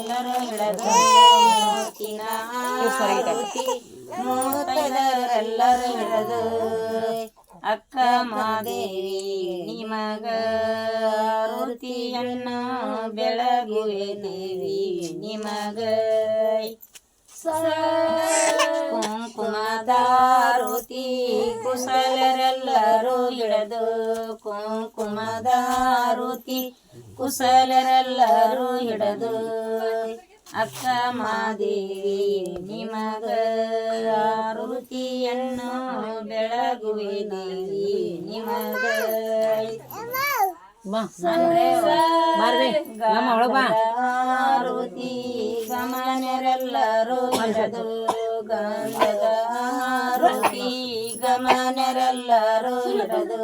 ಎಲ್ಲರೂ ಹಿಡದು ಮೂರ್ತಿನ ಆರತಿ ಮೂವತ್ತೈದರೆಲ್ಲರೂ ಹಿಡದು ಅಕ್ಕ ಮಾದೇವಿ ನಿಮಗ ಆರತಿಯನ್ನು ಬೆಳಗುವೆ ದೇವಿ ನಿಮಗ ಕುಂಕುಮದಾರುತಿ ಕುಶಲರೆಲ್ಲರೂ ಹಿಡದು ಕುಂಕುಮದಾರುತಿ ಕುಶಲರೆಲ್ಲರೂ ಹಿಡದು ಅಕ್ಕ ಮಾದೇವಿ ನಿಮಗ ಆರತಿಯನ್ನು ಬೆಳಗುವೆ ದೇವಿ ನಿಮಗ ಆರತಿ ಗಮನರೆಲ್ಲರೂ ಹಿಡದು ಗಂಧದ ಆರತಿ ಗಮನರೆಲ್ಲರೂ ಹಿಡದು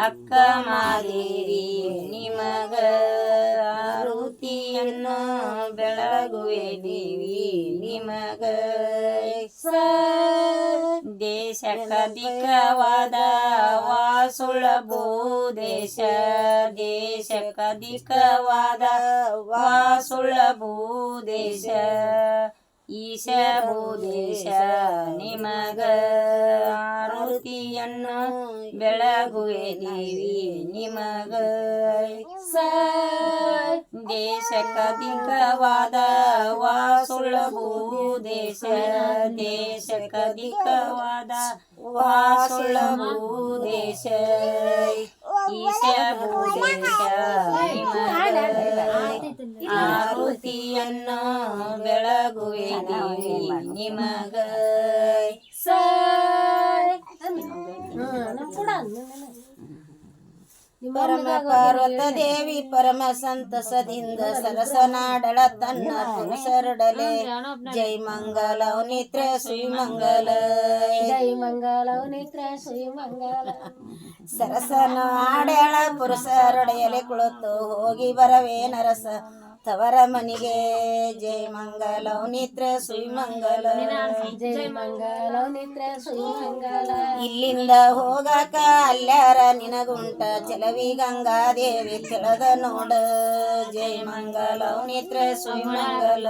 ಅಕ್ಕ ಮಾದೇವಿ ನಿಮಗ ಆರತಿಯನ್ನು ಬೆಳಗುವೆ ದೇವಿ ನಿಮಗ ದೇಶಕಧಿಕವಾದ ವಾಸುಳಭೂ ದೇಶ ದೇಶಕಧಿಕವಾದ ವಾಸುಳಭೂ ದೇಶ ಈಶ ಭೂದೇಶ ನಿಮಗ ಆರತಿಯನ್ನು ಬೆಳಗುವೆ ದೇವಿ ನಿಮಗ ದೇಶಕಧಿಕವಾದ ವಾಸುಳಭೂ ದೇಶ ದೇಶಕಧಿಕವಾದ ವಾಸುಳಭೂ ದೇಶ ಈಶ ಭೂದೇಶ ನಿಮಗ ಆರತಿಯನ್ನು ಬೆಳಗುವೆ ದೇವಿ ನಿಮಗ ಪರಮ ಪಾರ್ವತ ದೇವಿ ಪರಮ ಸಂತಸದಿಂದ ಸರಸನಾಡಳ ತನ್ನ ಪುರುಷರಡಲೆ ಜೈ ಮಂಗಲವು ನಿತ್ರ ಸುಮಂಗಲ ಜೈ ಮಂಗಲವು ನಿತ್ರ ಸುಮಂಗಲ ಸರಸನ ಆಡಳ ಪುರುಷರೊಡೆಯಲೆ ಕುಳಿತು ಹೋಗಿ ಬರವೇ ನರಸ ತವರ ಮನಿಗೆ ಜೈ ಮಂಗಲವು ನಿತ್ರ ಸುಮಂಗಲ ಜೈ ಮಂಗಲವು ನಿತ್ರ ಸುಮಂಗಲ ಇಲ್ಲಿಂದ ಹೋಗಾಕ ಅಲ್ಯಾರ ನಿನಗುಂಟ ಚಲವಿ ಗಂಗಾದೇವಿ ತಿಳದ ನೋಡ ಜೈ ಮಂಗಲವು ನಿತ್ರ ಸುಮಂಗಲ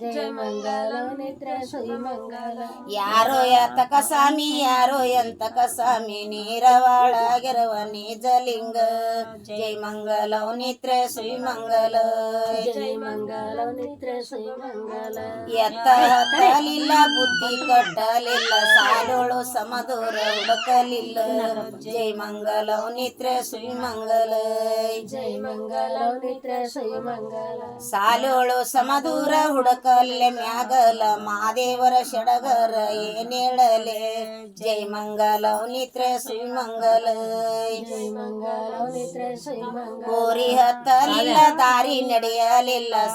ಜೈ ಮಂಗಲವು ನಿತ್ರ ಸುಮಂಗಲ ಯಾರೋ ಯತಕ ಸ್ವಾಮಿ ಯಾರೋ ಎಂತಕ ಸ್ವಾಮಿ ನೀರವಾಳಗಿರುವ ನಿಜಲಿಂಗ ಜೈ ಮಂಗಲವು ನಿತ್ರ ಸುಮಂಗಲ ಜೈ ಮಂಗಲ ನಿತ್ರ ಶ್ರೀಮಂಗಲ ಎತ್ತ ಹತ್ತಲಿಲ್ಲ ಬುದ್ಧಿ ಕಟ್ಟಲಿಲ್ಲ ಸಾಲೋಳು ಸಮದೂರ ಹುಡುಕಲಿಲ್ಲ ಜೈ ಮಂಗಲ ನಿತ್ರ ಶ್ರೀಮಂಗಲ ಜೈ ಮಂಗಲ ನಿತ್ರ ಶ್ರೀಮಂಗಲ ಸಾಲೋಳು ಸಮದೂರ ಹುಡುಕಲ್ಲೆ ಮ್ಯಾಗಲ ಮಾದೇವರ ಷಡಗರ ಏನೇಳಲೆ ಜೈ ಮಂಗಲ ನಿತ್ರ ಶ್ರೀಮಂಗಲ ಜೈ ಮಂಗಲ ನಿತ್ರ ಶ್ರೀಮಂಗಲ ಕೋರಿ ಹತ್ತಲಿಲ್ಲ ದಾರಿ ನಡೆಯಲಿಲ್ಲ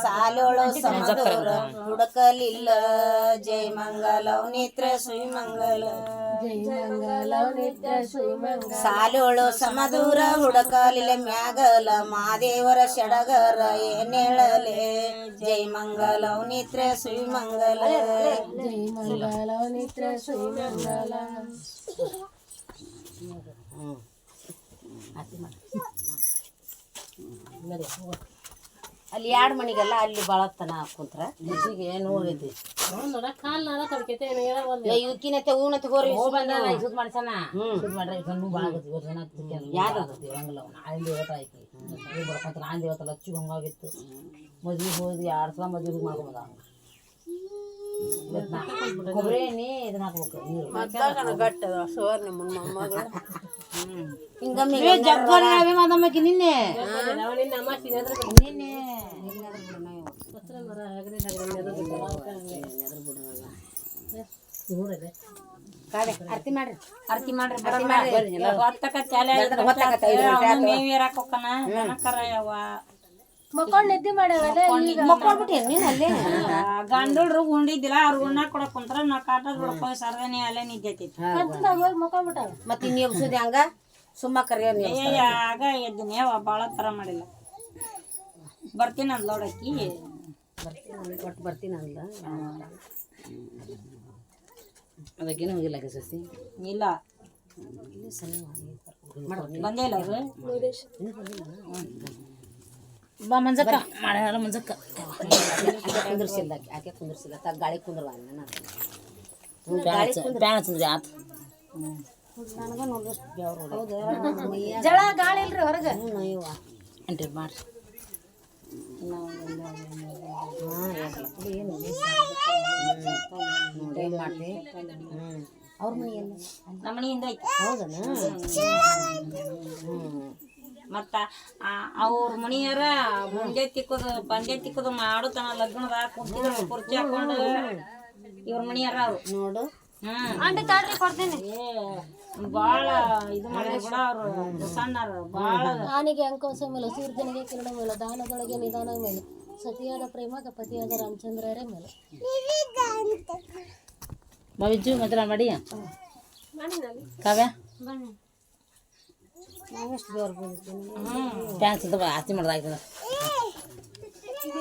ಸಾಲೋಳು ಸಮದೂರ ಹುಡುಕಲಿಲ್ಲ ಜೈ ಮಂಗಲ ನಿತ್ರ ಶ್ರೀಮಂಗಲ ಜೈ ಮಂಗಲ ನಿತ್ರ ಶ್ರೀಮಂಗಲ ಸಾಲೋಳು ಸಮದೂರ ಹುಡುಕಲಿಲ್ಲ ಮ್ಯಾಗಲ ಮಾದೇವರ ಷಡಗರ ಏನೇಳಲೆ ಜೈ ಮಂಗಲ ನಿತ್ರ ಶ್ರೀಮಂಗಲ ಜೈ ಮಂಗಲ ನಿತ್ರ ಶ್ರೀಮಂಗಲ ಅಲ್ಲಿ ಎರಡು ಮಣಿಗೆಲ್ಲ ಅಲ್ಲಿ ಬಾಳತ್ತನ ಕುಂತ್ರ ನಿಜಿಗೆ ನೋಡೈತಿ ಇವಕ್ಕಿನತ್ತೆ ಊನ ತಗೋರಿ ಸುದ್ ಮಾಡ್ಸಣ ಸುದ್ ಮಾಡ್ರೆ ಕಣ್ಣು ಭಾಳ ಯಾರು ನಾಳೆ ಇವತ್ತು ಆಯ್ತು ಬಡ್ಕೊಂತ ನಾಳೆ ಇವತ್ತಲ್ಲ ಹಚ್ಚಿ ಹಂಗಾಗಿತ್ತು ಮದ್ವೆ ಹೋಗಿ 2 ಸಲ ಮದ್ವೆ ಮಾಡ್ಕೊಂಬದ ಕೊಬ್ಬರಿ ಎಣ್ಣೆ ಇದನ್ನ ಹಾಕ್ಬೇಕು ನೀರು ಗಟ್ಟದ ಸೋರ್ ನಿಮ್ಮ ಮೊಮ್ಮಗಳು ಹಿಂಗಮ್ಮಿ ಜಗ್ಗರವೇ ಮಾದಮ್ಮಕ್ಕೆ ನಿನ್ನೆ ನಿನ್ನೆ ಆರತಿ ಮಾಡ್ರಿ ಆರತಿ ಮಾಡ್ರಿ ಹೊತ್ತಕ ಚಾಲೆ ಮೇವಿರಾಕ ಹೋಕ್ಕನ ನನಕರ ಯವ್ವ ಮಕ್ಕೊಂಡ್ ನಿದ್ದೆ ಮಾಡ್ಯಾವಲ್ಲ ಮಕ್ಕೊಂಡ್ಬಿಟ್ಟೆ ನೀನ್ ಅಲ್ಲೇ ಗಂಡುಳ್ರು ಉಂಡಿದ್ದಿಲ್ಲ ಅವ್ರು ಉಣ್ಣಾಕ್ ಕೊಡಕ್ ಕುಂತ್ರ ನಾ ಕಾಟದ ಬಿಡಕ್ ಹೋಗಿ ಸರ್ದನೆ ಅಲ್ಲೇ ನಿದ್ದೆ ಮಕ್ಕೊಂಡ್ಬಿಟ್ಟ ಮತ್ತೆ ಇನ್ನು ಎಬ್ಸುದಿ ಹಂಗ ಸುಮ್ಮ ಕರಿಯ ಆಗ ಎದ್ದೀನಿ ಯಾವ ಭಾಳ ಥರ ಮಾಡಿಲ್ಲ ಬರ್ತೀನಿ ಅಂದ್ಲ ನೋಡಕ್ಕಿ ಒಟ್ಟು ಬರ್ತೀನಿ ಅಂದ್ಲ ಅದಕ್ಕೇನು ಹೋಗಿಲ್ಲ ಸಸಿ ಇಲ್ಲ ಬಂದೇ ಇಲ್ಲ ಅವರು ಬಾ ಮಂಜಕ್ಕ ಮಾಡ್ಯಾಳ ಮಂಜಕ್ಕ ಕುಂದ್ರಿಸಿಲ್ಲ ಆಕೆ ಕುಂದ್ರಿಸಿಲ್ಲ ಗಾಳಿ ಕುಂದ್ರವ ಪ್ಯಾನ್ ಹಚ್ಚಿದ್ರಿ ಆತು ನನಗೆ ನೋಡಿದಷ್ಟು ಬೆವ್ರು ಜಳ ಗಾಳಿ ಇಲ್ರಿ ಹೊರಗೆ ಎಂಟ್ರಿ ಮಾಡ್ರಿ ಏನು ಮಾಡಿ ಅವ್ರ ಮನೆಯಲ್ಲ ನಮ್ಮ ಮನೆಯಿಂದ ಐತಿ ಹೌದನ ಮತ್ತ ಅವ್ರ ಮನಿಯರ ಬಂಡೆ ತಿಕ್ಕೋದು ಮಾಡೋತನ ಲಗ್ನದ ಕುಂತಿದ್ರು ಕುರ್ಚಿ ಹಾಕೊಂಡು ಇವ್ರ ಮನಿಯರ ಅವ್ರು ನೋಡು ಅಂಡೆ ತಾಡ್ರಿ ಕೊಡ್ತೇನೆ ಬಾಳ ಇದು ಮಾಡಿದ್ರು ಕೂಡ ಅವ್ರು ಸಣ್ಣರು ಬಾಳ ಆನೆಗೆ ಅಂಕವಸ ಮೇಲೆ ಸೂರ್ಯನಿಗೆ ಕಿರಣ ಮೇಲೆ ದಾನದೊಳಗೆ ನಿಧಾನ ಮೇಲೆ ಸತಿಯಾದ ಪ್ರೇಮಕ ಪತಿಯಾದ ರಾಮಚಂದ್ರರೇ ಮೇಲೆ ಬಾವಿಜು ಮದ್ರ ಮಾಡಿ ಕಾವ್ಯ ನಾವೆಷ್ಟು ಬೆವ್ರು ಬಂದಿದ್ದೀನಿ ಪ್ಯಾನ್ ಸುತ್ತ ಆಸ್ತಿ ಮಾಡ್ದಾಗ್ತದ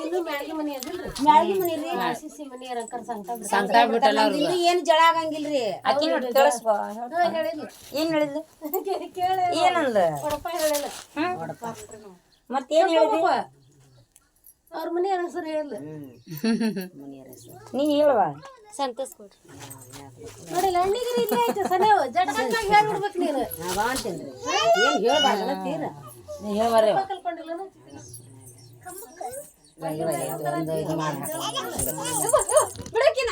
ಇದು ಮ್ಯಾಳ್ಗಿ ಮನಿ ಅದಿಲ್ರಿ ಮ್ಯಾಳ್ಗಿ ಮನೆ ರೀ ಸಿಸಿ ಮನಿ ಅಂಕರ್ ಸಂಕಟ ಸಂಕಟ ಬಿಟ್ಟಲ್ಲ ಇದು ಏನು ಜಳ ಆಗಂಗಿಲ್ರಿ ಅಕ್ಕಿ ನೋಡಿ ಕೇಳಿಸ್ಬೋ ಹೇಳಿದ್ಲು ಏನ್ ಹೇಳಿದ್ಲು ಕೇಳಿ ಏನಂದ ಕೊಡಪ್ಪ ಹೇಳಿಲ್ಲ ಮತ್ತೇನ್ ಹೇಳಿದ್ವಿ ಅವ್ರ ಮನಿ ಹೆಸರು ಹೇಳಿದ್ಲು ಮನೆಯರ ಹೆಸರು ನೀ ಹೇಳುವ ಸಂತೋಷ್ ಕೊಡ್ರಿ ನೋಡಿಲ್ಲ ಹಣ್ಣಿಗೆ ರೀತಿ ಆಯ್ತು ಸನೇವು ಜಟಕಂತಾಗ ಹೇಳ್ಬಿಡ್ಬೇಕು ನೀನು ನಾವು ಅಂತೀನಿ ರೀ ಏನು ಹೇಳ್ಬಾರ್ದಲ್ಲ ತೀರ ನೀ ಹೇಳ್ಬಾರ್ರಿ ಕಲ್ಕೊಂಡಿಲ್ಲ ಒಂದು ಇದು ಮಾಡಿ ಬಿಡಕಿನ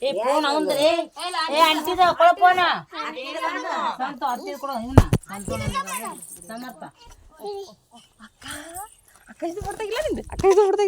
ಏ ಫೋನ್ ಅವಂದ್ರಿ ಏ ಅಂಟಿದ ಕೊಳ ಫೋನ ಸಂತ ಅಂಟಿದ ಕೊಡ ಇವನ ಸಮರ್ಥ ಅಕ್ಕ ಇದು ಬಿಡ್ತಾಗಿಲ್ಲ ನಿಂದು ಅಕ್ಕ ಇದು ಬಿಡ್ತಾಗಿಲ್ಲ